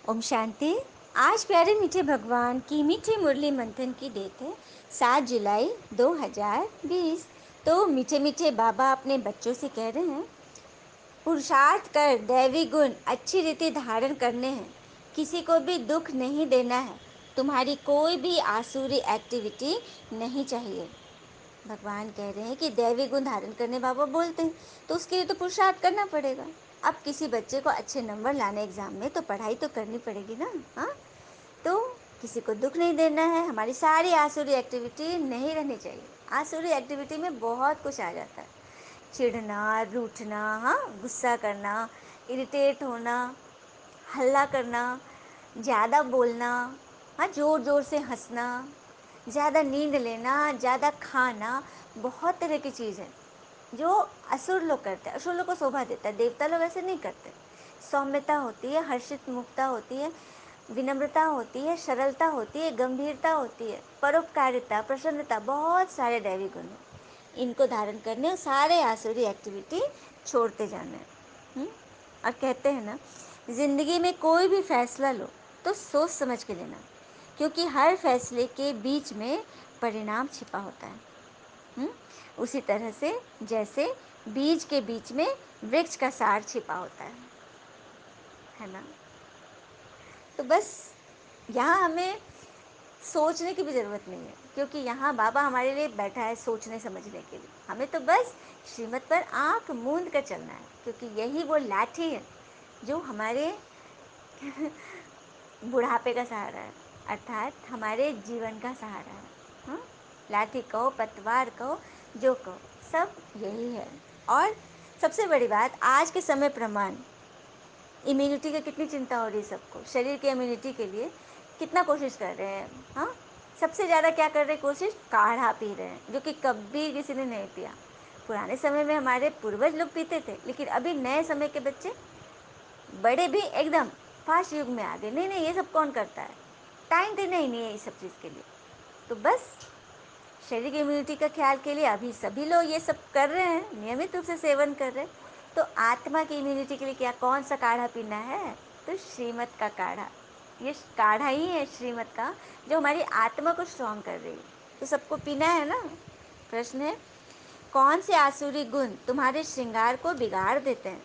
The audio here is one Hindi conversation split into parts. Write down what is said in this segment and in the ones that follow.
ओम शांति। आज प्यारे मीठे भगवान की मीठी मुरली मंथन की डेट है 7 जुलाई 2020। तो मीठे मीठे बाबा अपने बच्चों से कह रहे हैं, पुरुषार्थ कर दैवी गुण अच्छी रीति धारण करने हैं, किसी को भी दुख नहीं देना है, तुम्हारी कोई भी आसुरी एक्टिविटी नहीं चाहिए। भगवान कह रहे हैं कि दैवी गुण धारण करने बाबा बोलते हैं, तो उसके लिए तो पुरुषार्थ करना पड़ेगा। अब किसी बच्चे को अच्छे नंबर लाने एग्जाम में तो पढ़ाई तो करनी पड़ेगी ना। हाँ, तो किसी को दुख नहीं देना है, हमारी सारी आसुरी एक्टिविटी नहीं रहनी चाहिए। आसुरी एक्टिविटी में बहुत कुछ आ जाता है, चिढ़ना, रूठना, हाँ, गुस्सा करना, इरिटेट होना, हल्ला करना, ज़्यादा बोलना, हाँ, ज़ोर ज़ोर से हंसना, ज़्यादा नींद लेना, ज़्यादा खाना, बहुत तरह की चीज़ है जो असुर लोग करते हैं। असुर लोग को शोभा देता है, देवता लोग ऐसे नहीं करते। सौम्यता होती है, हर्षित मुक्ता होती है, विनम्रता होती है, सरलता होती है, गंभीरता होती है, परोपकारिता, प्रसन्नता, बहुत सारे दैवी गुण हैं। इनको धारण करने और सारे आसुरी एक्टिविटी छोड़ते जाना है। और कहते हैं ना, ज़िंदगी में कोई भी फैसला लो तो सोच समझ के लेना, क्योंकि हर फैसले के बीच में परिणाम छिपा होता है। उसी तरह से जैसे बीज के बीच में वृक्ष का सार छिपा होता है ना। तो बस यहाँ हमें सोचने की भी ज़रूरत नहीं है, क्योंकि यहाँ बाबा हमारे लिए बैठा है सोचने समझने के लिए। हमें तो बस श्रीमत पर आँख मूंद कर चलना है, क्योंकि यही वो लाठी है जो हमारे बुढ़ापे का सहारा है, अर्थात हमारे जीवन का सहारा है। हाँ, लाठी कहो, पतवार कहो, जो कहो, सब यही है। और सबसे बड़ी बात, आज के समय प्रमाण इम्यूनिटी की कितनी चिंता हो रही है सबको, शरीर की इम्यूनिटी के लिए कितना कोशिश कर रहे हैं। हाँ, सबसे ज़्यादा क्या कर रहे हैं कोशिश, काढ़ा पी रहे हैं, जो कि कभी किसी ने नहीं पिया। पुराने समय में हमारे पूर्वज लोग पीते थे, लेकिन अभी नए समय के बच्चे बड़े भी एकदम फास्ट युग में आ गए। नहीं नहीं, ये सब कौन करता है, टाइम देना ही नहीं है इस सब चीज़ के लिए। तो बस शरीर की इम्यूनिटी का ख्याल के लिए अभी सभी लोग ये सब कर रहे हैं, नियमित रूप से सेवन कर रहे हैं। तो आत्मा की इम्यूनिटी के लिए क्या, कौन सा काढ़ा पीना है, तो श्रीमत का काढ़ा। ये काढ़ा ही है श्रीमत का, जो हमारी आत्मा को स्ट्रॉन्ग कर रही है। तो सबको पीना है ना। प्रश्न है, कौन से आसुरी गुण तुम्हारे श्रृंगार को बिगाड़ देते हैं।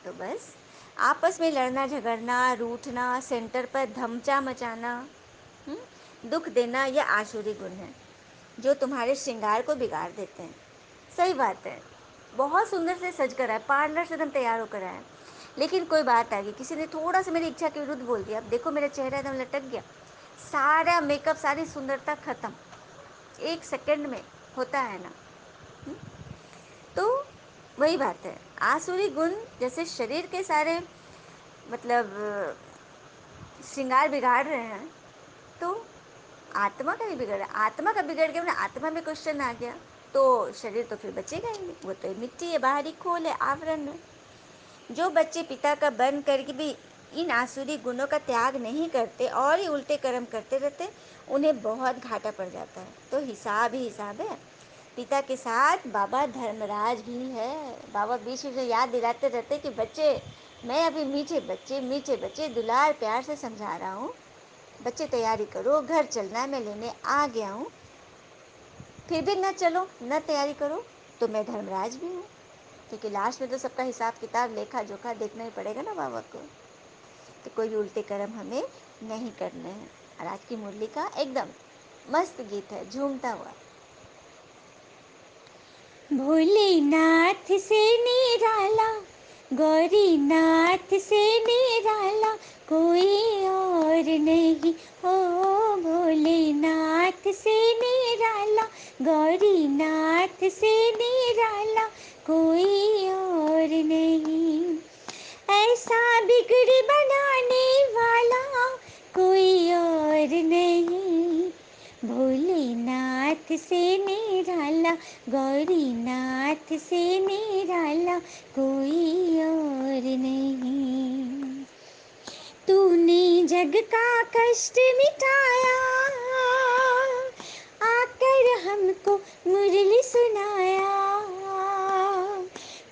तो बस आपस में लड़ना झगड़ना, रूठना, सेंटर पर धमचा मचाना, दुख देना, यह आसुरी गुण है जो तुम्हारे श्रृंगार को बिगाड़ देते हैं। सही बात है, बहुत सुंदर से सज कर आए, पार्लर से एकदम तैयार होकर आए, लेकिन कोई बात आ गई, किसी ने थोड़ा सा मेरी इच्छा के विरुद्ध बोल दिया, अब देखो मेरा चेहरा एकदम लटक गया, सारा मेकअप, सारी सुंदरता खत्म, 1 सेकंड में होता है ना। तो वही बात है, आसुरी गुण जैसे शरीर के सारे मतलब श्रृंगार बिगाड़ रहे हैं, तो आत्मा का भी बिगड़ रहा है। आत्मा का बिगड़ गया, आत्मा में क्वेश्चन आ गया, तो शरीर तो फिर बचेगा ही नहीं, वो तो मिट्टी है, बाहरी खोल है, आवरण है। जो बच्चे पिता का बन करके भी इन आसुरी गुणों का त्याग नहीं करते और ही उल्टे कर्म करते रहते, उन्हें बहुत घाटा पड़ जाता है। तो हिसाब ही हिसाब है। पिता के साथ बाबा धर्मराज भी है। बाबा बीच में याद दिलाते रहते कि बच्चे, मैं अभी मीठे बच्चे दुलार प्यार से समझा रहा हूँ, बच्चे तैयारी करो, घर चलना है, मैं लेने आ गया हूँ। फिर भी न चलो, न तैयारी करो, तो मैं धर्मराज भी हूँ, क्योंकि लास्ट में तो सबका हिसाब किताब, लेखा जोखा देखना ही पड़ेगा ना बाबा को। तो कोई भी उल्टे कर्म हमें नहीं करने हैं। और आज की मुरली का एकदम मस्त गीत है, झूमता हुआ। भोलेनाथ से निराला, गौरीनाथ से निराला, कोई और नहीं हो। भोलेनाथ से निराला, गौरीनाथ से निराला, कोई और नहीं। ऐसा बिगड़ी बनाने वाला कोई और नहीं। भोलेनाथ से निराला, गौरीनाथ से निराला, कोई और नहीं। तूने जग का कष्ट मिटाया, आकर हमको मुरली सुनाया।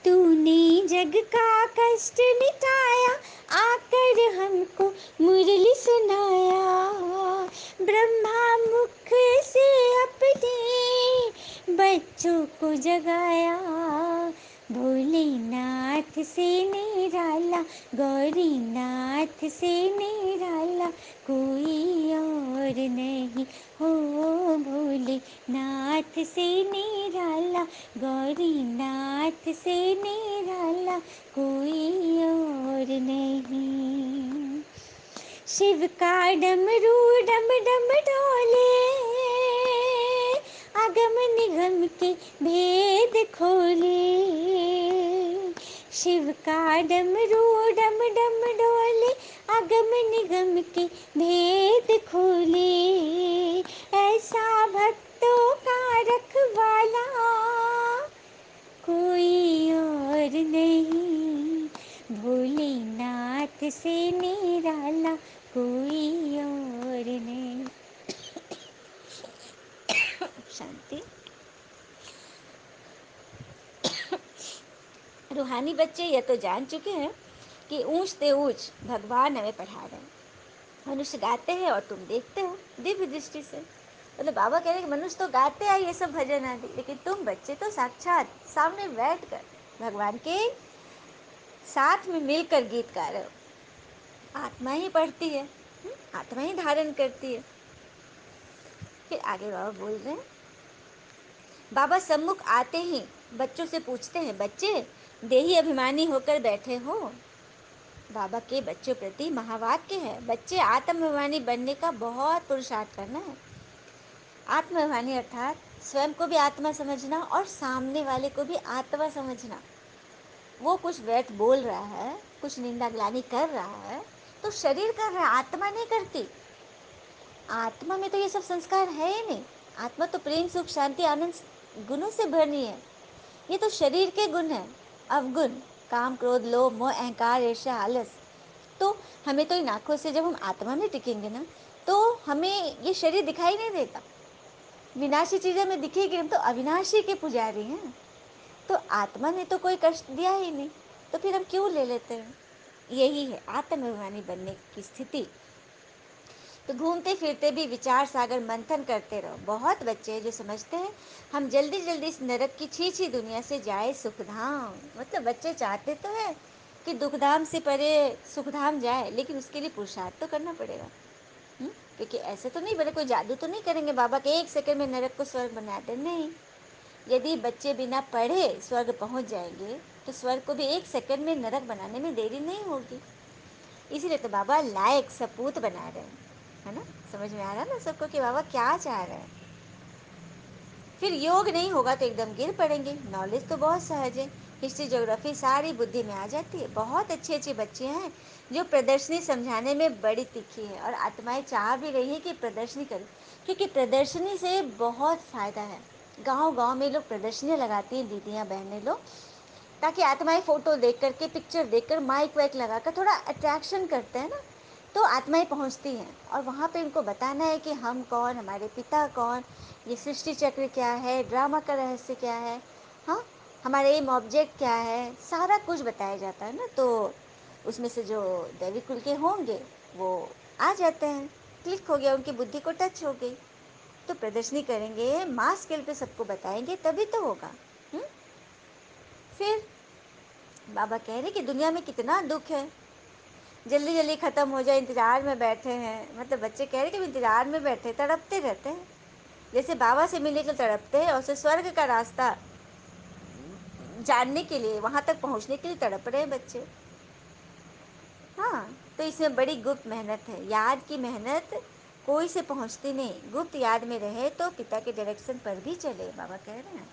तूने जग का कष्ट मिटाया, आकर हमको जगाया, भोलेनाथ से निराला, गौरीनाथ से निराला कोई और नहीं हो, भोलेनाथ से निराला, गौरीनाथ से निराला कोई और नहीं। शिव का डमरू डम डम डोले, अगम निगम के भेद खोले। शिव का डमरू डम डम डोले, अगम निगम के भेद खोले। ऐसा भक्तों का रखवाला कोई और नहीं, भोलेनाथ से निराला कोई और नहीं। शांति। रूहानी बच्चे यह तो जान चुके हैं कि ऊंच से ऊंच भगवान हमें पढ़ा रहे हैं। मनुष्य गाते हैं और तुम देखते हो दिव्य दृष्टि से। मतलब बाबा कह रहे हैं कि मनुष्य तो गाते हैं ये सब भजन आदि, लेकिन तुम बच्चे तो साक्षात सामने बैठकर भगवान के साथ में मिलकर गीत गा रहे हो। आत्मा ही पढ़ती है, आत्मा ही धारण करती है। फिर आगे बाबा बोल रहे हैं, बाबा सम्मुख आते ही बच्चों से पूछते हैं, बच्चे देही अभिमानी होकर बैठे हो? बाबा के बच्चों प्रति महावाक्य है, बच्चे आत्माभिमानी बनने का बहुत पुरुषार्थ करना है। आत्माभिमानी अर्थात स्वयं को भी आत्मा समझना और सामने वाले को भी आत्मा समझना। वो कुछ व्यर्थ बोल रहा है, कुछ निंदा ग्लानि कर रहा है तो शरीर कर रहा है, आत्मा नहीं करती। आत्मा में तो ये सब संस्कार है ही नहीं। आत्मा तो प्रेम सुख शांति आनंद गुणों से भरनी है। ये तो शरीर के गुण हैं, अवगुण, काम क्रोध लोभ मोह अहंकार ईर्ष्या आलस। तो हमें तो इन आँखों से जब हम आत्मा में टिकेंगे ना, तो हमें ये शरीर दिखाई नहीं देता। विनाशी चीजें हमें दिखेगी, हम तो अविनाशी के पुजारी हैं। तो आत्मा ने तो कोई कष्ट दिया ही नहीं, तो फिर हम क्यों ले लेते हैं? यही है आत्माभिमानी बनने की स्थिति। तो घूमते फिरते भी विचार सागर मंथन करते रहो। बहुत बच्चे हैं जो समझते हैं हम जल्दी जल्दी इस नरक की छी छी दुनिया से जाए सुखधाम। मतलब बच्चे चाहते तो है कि दुखधाम से परे सुखधाम जाए, लेकिन उसके लिए पुरुषार्थ तो करना पड़ेगा। क्योंकि ऐसे तो नहीं बने, कोई जादू तो नहीं करेंगे बाबा के 1 सेकंड में नरक को स्वर्ग बना दे, नहीं। यदि बच्चे बिना पढ़े स्वर्ग पहुंच जाएंगे तो स्वर्ग को भी 1 सेकंड में नरक बनाने में देरी नहीं होगी। इसीलिए तो बाबा लायक सपूत बना रहे हैं, है ना। समझ में आ रहा है ना सबको कि बाबा क्या चाह रहे हैं। फिर योग नहीं होगा तो एकदम गिर पड़ेंगे। नॉलेज तो बहुत सहज है, हिस्ट्री ज्योग्राफी सारी बुद्धि में आ जाती है। बहुत अच्छे अच्छे बच्चे हैं जो प्रदर्शनी समझाने में बड़ी तीखी है, और आत्माएं चाह भी रही है कि प्रदर्शनी करें, क्योंकि प्रदर्शनी से बहुत फ़ायदा है। गांव गांव में लोग प्रदर्शनियाँ लगाती हैं, दीदियाँ बहनें लोग, ताकि आत्माएं फ़ोटो देख कर के, पिक्चर देख कर, माइक वाइक लगा कर थोड़ा अट्रैक्शन करते हैं ना, तो आत्माएं पहुंचती हैं। और वहाँ पे इनको बताना है कि हम कौन, हमारे पिता कौन, ये सृष्टि चक्र क्या है, ड्रामा का रहस्य क्या है, हाँ, हमारे एम ऑब्जेक्ट क्या है, सारा कुछ बताया जाता है ना। तो उसमें से जो दैविक कुल के होंगे वो आ जाते हैं, क्लिक हो गया, उनकी बुद्धि को टच हो गई। तो प्रदर्शनी करेंगे, मास स्केल पे सबको बताएंगे, तभी तो होगा। फिर बाबा कह रहे कि दुनिया में कितना दुख है, जल्दी जल्दी ख़त्म हो जाए, इंतज़ार में बैठे हैं। मतलब बच्चे कह रहे कि इंतज़ार में बैठे, तड़पते रहते हैं, जैसे बाबा से मिले तो तड़पते हैं, और से स्वर्ग का रास्ता जानने के लिए, वहाँ तक पहुँचने के लिए तड़प रहे हैं बच्चे। हाँ, तो इसमें बड़ी गुप्त मेहनत है। याद की मेहनत कोई से पहुँचती नहीं, गुप्त याद में रहे तो पिता के डायरेक्शन पर भी चले। बाबा कह रहे हैं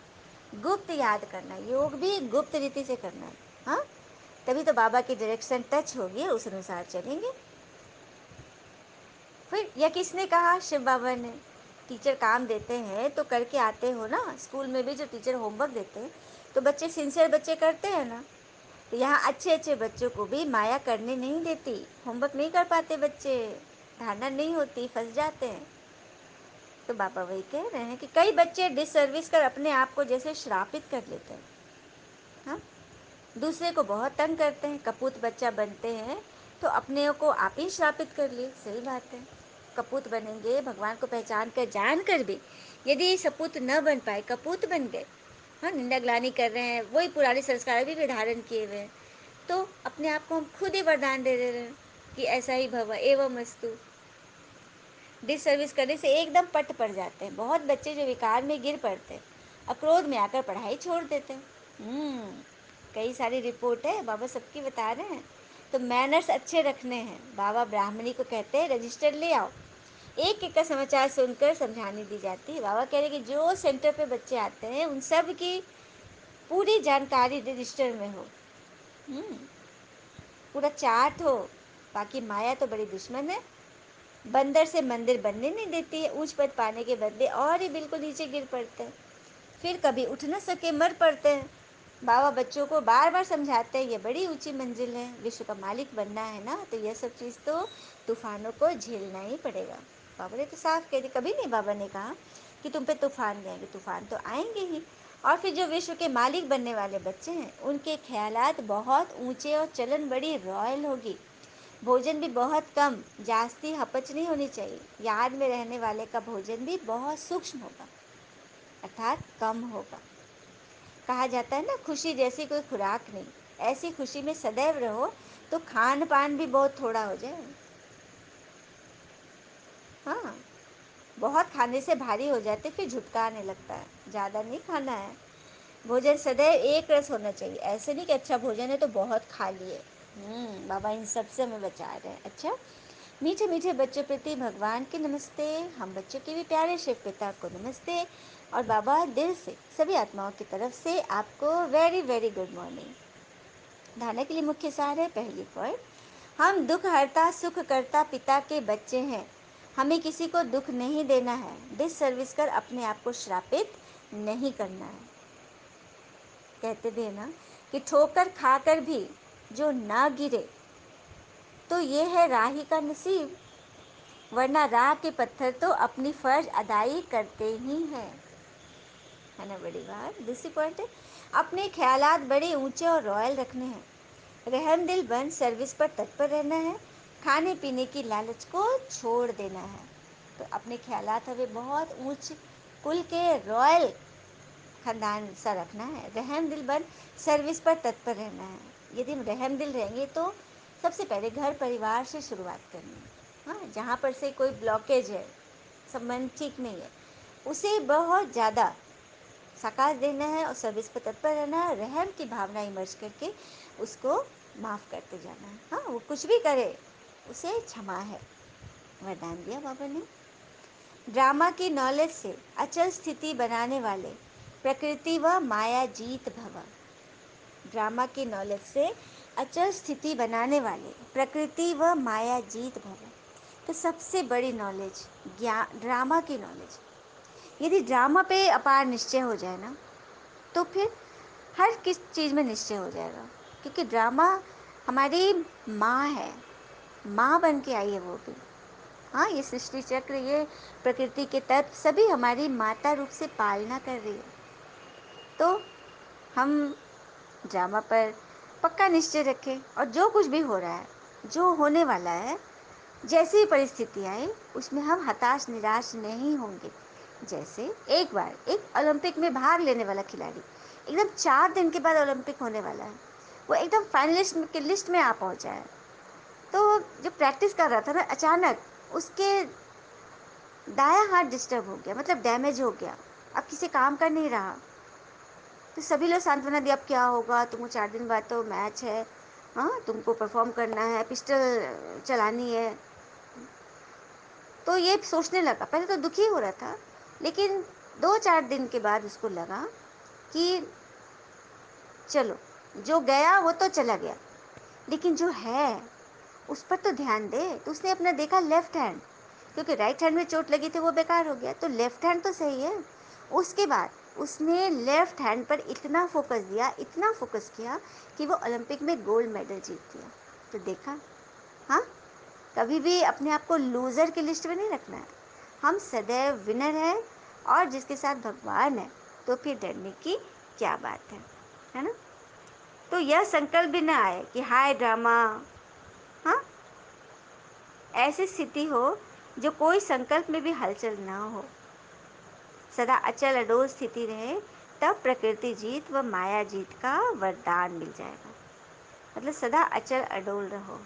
गुप्त याद करना, योग भी गुप्त रीति से करना है। हाँ, तभी तो बाबा की डायरेक्शन टच होगी, उस अनुसार चलेंगे। फिर यह किसने कहा? शिव बाबा ने। टीचर काम देते हैं तो करके आते हो ना। स्कूल में भी जो टीचर होमवर्क देते हैं तो बच्चे, सिंसियर बच्चे करते हैं ना। तो यहाँ अच्छे अच्छे बच्चों को भी माया करने नहीं देती। होमवर्क नहीं कर पाते बच्चे, धारणा नहीं होती, फंस जाते हैं। तो बाबा वही कह रहे हैं कि कई बच्चे डिससर्विस कर अपने आप को जैसे श्रापित कर लेते हैं। हाँ, दूसरे को बहुत तंग करते हैं, कपूत बच्चा बनते हैं तो अपने को आप ही श्रापित कर लिए। सही बात है, कपूत बनेंगे, भगवान को पहचान कर जान कर भी यदि सपूत न बन पाए, कपूत बन गए, हाँ, निंदाग्लानि कर रहे हैं, वही पुराने संस्कार अभी भी धारण किए हुए हैं। तो अपने आप को हम खुद ही वरदान दे रहे हैं कि ऐसा ही भव एवं अस्तु। डिससर्विस करने से एकदम पट पड़ जाते हैं। बहुत बच्चे जो विकार में गिर पड़ते हैं और क्रोध में आकर पढ़ाई छोड़ देते हैं। कई सारी रिपोर्ट है, बाबा सबकी बता रहे हैं। तो मैनर्स अच्छे रखने हैं। बाबा ब्राह्मणी को कहते हैं रजिस्टर ले आओ। एक एक का समाचार सुनकर समझाने दी जाती है। बाबा कह रहे कि जो सेंटर पे बच्चे आते हैं उन सब की पूरी जानकारी रजिस्टर में हो। हम्म पूरा चार्ट हो। बाकी माया तो बड़ी दुश्मन है। बंदर से मंदिर बनने नहीं देती है। ऊंच पद पाने के बदले और ही बिल्कुल नीचे गिर पड़ते हैं। फिर कभी उठ न सके मर पड़ते हैं। बाबा बच्चों को बार बार समझाते हैं ये बड़ी ऊंची मंजिल है, विश्व का मालिक बनना है ना, तो यह सब चीज़ तो तूफानों को झेलना ही पड़ेगा। बाबा ने तो साफ कह दिया। कभी नहीं बाबा ने कहा कि तुम पे तूफान नहीं आएंगे, तूफान तो आएंगे ही। और फिर जो विश्व के मालिक बनने वाले बच्चे हैं उनके ख्यालात बहुत ऊंचे और चलन बड़ी रॉयल होगी। भोजन भी बहुत कम, जास्ती हपच नहीं होनी चाहिए। याद में रहने वाले का भोजन भी बहुत सूक्ष्म होगा, अर्थात कम होगा। कहा जाता है ना, खुशी जैसी कोई खुराक नहीं। ऐसी खुशी में सदैव रहो तो खान पान भी बहुत थोड़ा हो जाए। हाँ, बहुत खाने से भारी हो जाते, फिर झुटका आने लगता है। ज़्यादा नहीं खाना है। भोजन सदैव एक रस होना चाहिए। ऐसे नहीं कि अच्छा भोजन है तो बहुत खा लिए। बाबा इन सब से हमें बचा रहे हैं। अच्छा, मीठे मीठे बच्चों प्रति भगवान के नमस्ते। हम बच्चों के भी प्यारे शिव पिता को नमस्ते। और बाबा दिल से सभी आत्माओं की तरफ से आपको वेरी वेरी गुड मॉर्निंग। धारणा के लिए मुख्य सार है। पहली पॉइंट, हम दुख हरता सुख करता पिता के बच्चे हैं। हमें किसी को दुख नहीं देना है। डिससर्विस कर अपने आप को श्रापित नहीं करना है। कहते भी है ना कि ठोकर खाकर भी जो ना गिरे तो ये है राही का नसीब, वरना राह के पत्थर तो अपनी फर्ज अदाई करते ही हैं। है ना बड़ी बात। दूसरी पॉइंट है, अपने ख्यालात बड़े ऊंचे और रॉयल रखने हैं। रहम दिल बन सर्विस पर तत्पर रहना है। खाने पीने की लालच को छोड़ देना है। तो अपने ख्यालात हमें बहुत ऊंच कुल के रॉयल खानदान सा रखना है। रहम दिल बन सर्विस पर तत्पर रहना है। यदि हम रहम दिल रहेंगे तो सबसे पहले घर परिवार से शुरुआत करनी है। हाँ, जहाँ पर से कोई ब्लॉकेज है, संबंध ठीक नहीं है, उसे बहुत ज़्यादा साकार देना है और सर्विस पर तत्पर रहना है। रहम की भावना इमर्ज करके उसको माफ़ करते जाना है। हाँ, वो कुछ भी करे उसे क्षमा है, वरदान दिया बाबा ने। ड्रामा की नॉलेज से अचल स्थिति बनाने वाले प्रकृति व माया जीत भव। ड्रामा की नॉलेज से अचल स्थिति बनाने वाले प्रकृति व माया जीत भव। तो सबसे बड़ी नॉलेज ज्ञान, ड्रामा की नॉलेज। यदि ड्रामा पे अपार निश्चय हो जाए ना, तो फिर हर किस चीज़ में निश्चय हो जाएगा। क्योंकि ड्रामा हमारी माँ है, माँ बन के आई है वो भी। हाँ, ये सृष्टि चक्र, ये प्रकृति के तत्व सभी हमारी माता रूप से पालना कर रही है। तो हम ड्रामा पर पक्का निश्चय रखें और जो कुछ भी हो रहा है, जो होने वाला है, जैसी भी परिस्थिति आए उसमें हम हताश निराश नहीं होंगे। जैसे एक बार एक ओलंपिक में भाग लेने वाला खिलाड़ी एकदम 4 दिन के बाद ओलंपिक होने वाला है, वो एकदम फाइनलिस्ट की लिस्ट में आ पहुंचा है। तो जो प्रैक्टिस कर रहा था ना, अचानक उसके दायां हाथ डिस्टर्ब हो गया, मतलब डैमेज हो गया, अब किसी काम का नहीं रहा। तो सभी लोग सांत्वना दिया, अब क्या होगा, तुमको 4 दिन बाद तो मैच है, हाँ तुमको परफॉर्म करना है, पिस्टल चलानी है। तो ये सोचने लगा, पहले तो दुखी हो रहा था, लेकिन 2-4 दिन के बाद उसको लगा कि चलो जो गया वो तो चला गया, लेकिन जो है उस पर तो ध्यान दे। तो उसने अपना देखा लेफ्ट हैंड, क्योंकि राइट हैंड में चोट लगी थी वो बेकार हो गया, तो लेफ्ट हैंड तो सही है। उसके बाद उसने लेफ्ट हैंड पर इतना फोकस दिया, इतना फोकस किया कि वो ओलंपिक में गोल्ड मेडल जीत गया। तो देखा, हाँ, कभी भी अपने आप को लूज़र की लिस्ट में नहीं रखना है। हम सदैव विनर हैं और जिसके साथ भगवान है, तो फिर डरने की क्या बात है ना। तो यह संकल्प भी ना आए कि हाय ड्रामा, हाँ, ऐसी स्थिति हो जो कोई संकल्प में भी हलचल ना हो, सदा अचल अडोल स्थिति रहे, तब प्रकृति जीत व माया जीत का वरदान मिल जाएगा। मतलब सदा अचल अडोल रहो।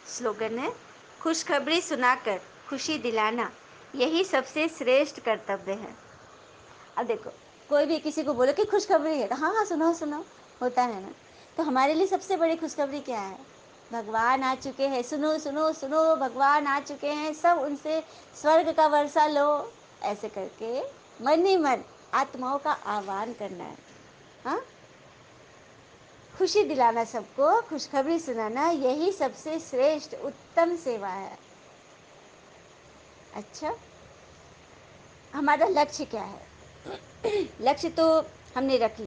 स्लोगन है, खुशखबरी सुनाकर खुशी दिलाना यही सबसे श्रेष्ठ कर्तव्य है। अब देखो, कोई भी किसी को बोले कि खुशखबरी है तो हाँ हाँ सुनाओ सुनाओ, होता है ना। तो हमारे लिए सबसे बड़ी खुशखबरी क्या है? भगवान आ चुके हैं, सुनो सुनो सुनो, भगवान आ चुके हैं, सब उनसे स्वर्ग का वर्षा लो। ऐसे करके मन ही मन आत्माओं का आह्वान करना है। हाँ, खुशी दिलाना, सबको खुशखबरी सुनाना यही सबसे श्रेष्ठ उत्तम सेवा है। अच्छा, हमारा लक्ष्य क्या है? लक्ष्य तो हमने रख